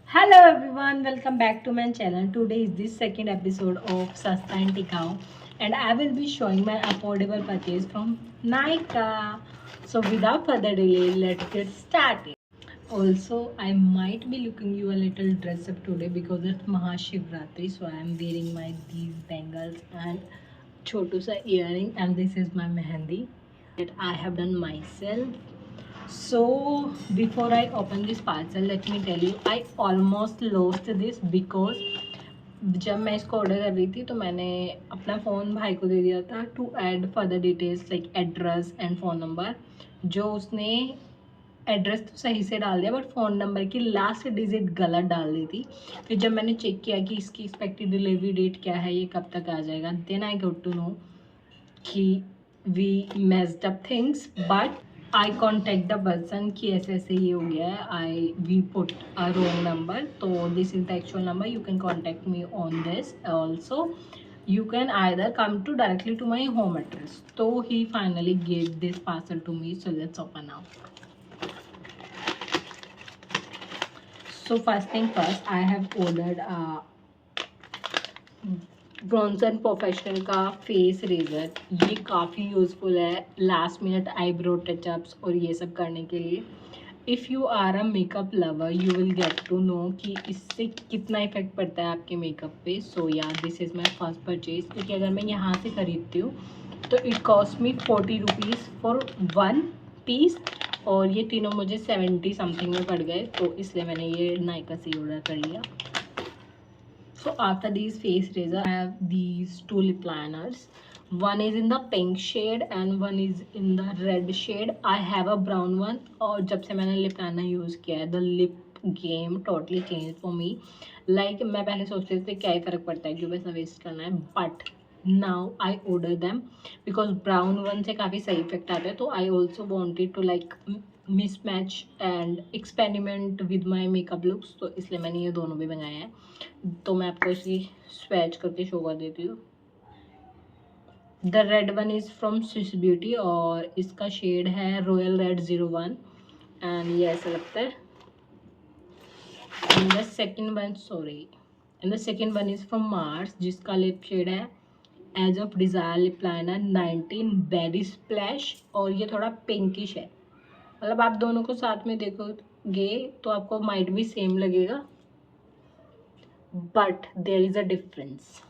Hello everyone, welcome back to my channel. Today is the second episode of Sasta and Tikau, and I will be showing my affordable purchase from Nykaa. So without further delay, let's get started. Also, I might be looking you a little dress up today because it's Mahashivratri, so I am wearing my these bangles and chotu sa earring, and this is my mehendi that I have done myself. So before I open this parcel, let me tell you, I almost lost this because जब मैं इसको order कर रही थी तो मैंने अपना phone भाई को दे दिया था to add further details like address and phone number. जो उसने एड्रेस तो सही से डाल दिया बट फ़ोन नंबर की लास्ट डिजिट गलत डाल दी थी। फिर जब मैंने चेक किया कि इसकी एक्सपेक्टेड डिलीवरी डेट क्या है, ये कब तक आ जाएगा, then I got to know कि we messed up things. But I contact the person कि ऐसे ऐसे ये हो गया है, I we put a wrong number, तो this is the actual number, you can contact me on this also, you can either come to directly to my home address. So he finally gave this parcel to me, so let's open now. So first thing first, I have ordered a Bronson professional का face razor. ये काफ़ी useful है last minute eyebrow touch-ups और ये सब करने के लिए। If you are a makeup lover you will get to know कि इससे कितना इफेक्ट पड़ता है आपके मेकअप पे। So yeah this is my first purchase, क्योंकि अगर मैं यहाँ से ख़रीदती हूँ तो it cost me 40 rupees for one piece, और ये तीनों मुझे 70 समथिंग में पड़ गए, तो इसलिए मैंने ये नायका से ऑर्डर कर लिया। So after these face razor, I have these two lip liners. One is in the pink shade and one is in the red shade. I have a brown one. और जब से मैंने lip liner use किया है, the lip game totally changed for me. Like मैं पहले सोचती थी क्या ही फर्क पड़ता है, क्यों पैसा वेस्ट करना है, but now I order them because brown one से काफ़ी सही इफेक्ट आता है। तो I also wanted to like mismatch and experiment with my makeup looks, तो इसलिए मैंने ये दोनों भी मंगाए हैं। तो मैं आपको इसकी स्वैच करके शो कर देती हूँ। The red one is from Swiss beauty और इसका शेड है रॉयल रेड 01, एंड ये ऐसा लगता है। And the second one is from Mars जिसका लिप शेड है age of desire lip liner 19 berry splash, और ये थोड़ा पिंकिश है। मतलब आप दोनों को साथ में देखोगे तो आपको माइट भी सेम लगेगा, but there is a difference.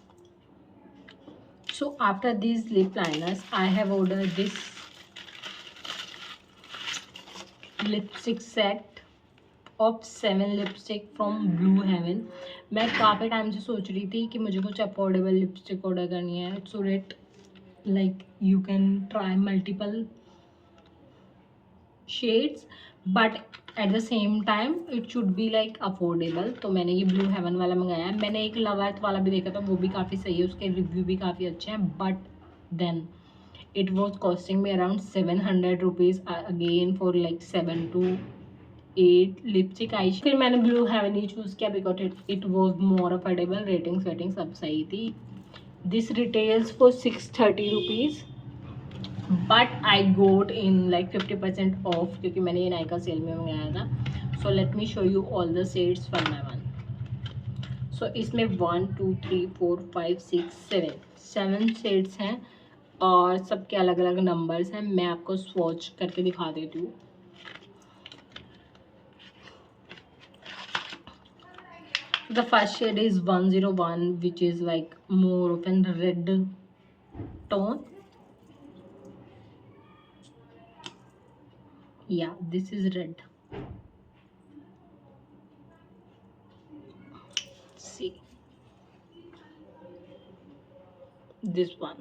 So after this lip liners I have order this lipstick set of 7 lipstick from Blue Heaven. मैं काफ़ी टाइम से सोच रही थी कि मुझे कुछ अफोर्डेबल लिपस्टिक ऑर्डर करनी है, so that like you can try multiple shades but at the same time it should be like affordable. तो मैंने ये ब्लू हेवन वाला मंगाया है। मैंने एक लव अर्थ वाला भी देखा था, वो भी काफ़ी सही है, उसके रिव्यू भी काफ़ी अच्छे हैं, but then it was costing में around 700 rupees again for like 7 to 8 lipstick आई। फिर मैंने ब्लू हेवन ही चूज़ किया because it was more affordable, ratings waiting सब सही थी। This retails for 630 rupees but I got in like 50% off, क्योंकि मैंने ये नायका सेल में मंगाया था। So let me show you all the shades one by one. सो इसमें 1 2 3 4 5 6 7 शेड्स हैं और सबके अलग अलग नंबर्स हैं। मैं आपको स्वॉच करके दिखा देती हूँ। The first shade is 101, which is like more of a red tone. Yeah, this is red. See this one.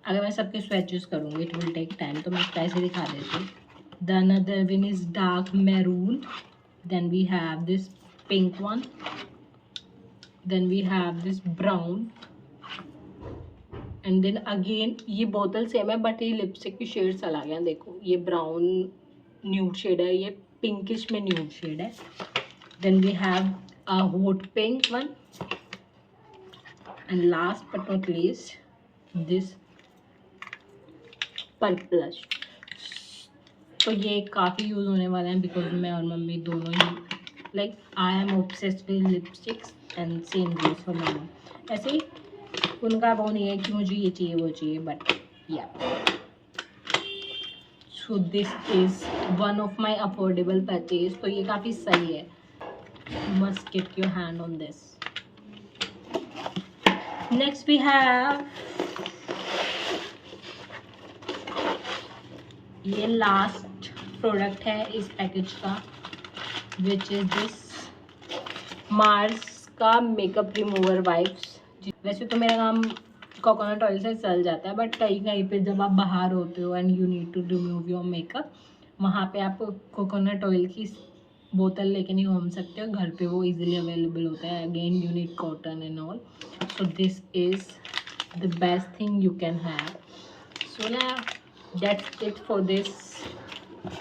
अगर मैं सबके स्वैचेस करूँगी इट विल टेक टाइम, तो मैं कैसे दिखा देती हूँ। The another one is dark maroon, then we have this pink one, then we have this brown, and then again ये बोतल सेम है बट ये लिपस्टिक की शेड्स अलग हैं। देखो ये ब्राउन न्यूड शेड है, ये पिंकिश में न्यूड शेड है। Then we have a hot pink one, and last but not least this purplish. तो ये काफ़ी यूज़ होने वाला है बिकॉज मैं और मम्मी दोनों ही like I am obsessed with lipsticks and same goes for my mom. ऐसे ही उनका वो नहीं है कि मुझे ये चाहिए वो चाहिए, but yeah so this is one of my affordable purchase. तो ये काफ़ी सही है, must get your hand on this. Next we have ये लास्ट प्रोडक्ट है इस पैकेज का, विच इज दिस मार्स का मेकअप रिमूवर वाइप्स। वैसे तो मेरा काम कोकोनट ऑयल से चल जाता है, बट कहीं कहीं पे जब आप बाहर होते हो and you need to remove your makeup, वहाँ पे आप कोकोनट ऑयल की बोतल लेके नहीं घूम सकते हो, घर पे वो इजीली अवेलेबल होता है। Again you need cotton and all, so this is the best thing you can have. So now that's it for this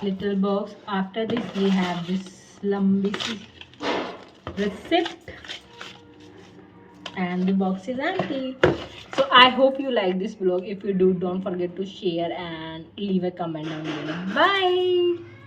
little box. After this we have this lambi receipt and the box is empty. So I hope you like this vlog. If you do, don't forget to share and leave a comment down below. Bye.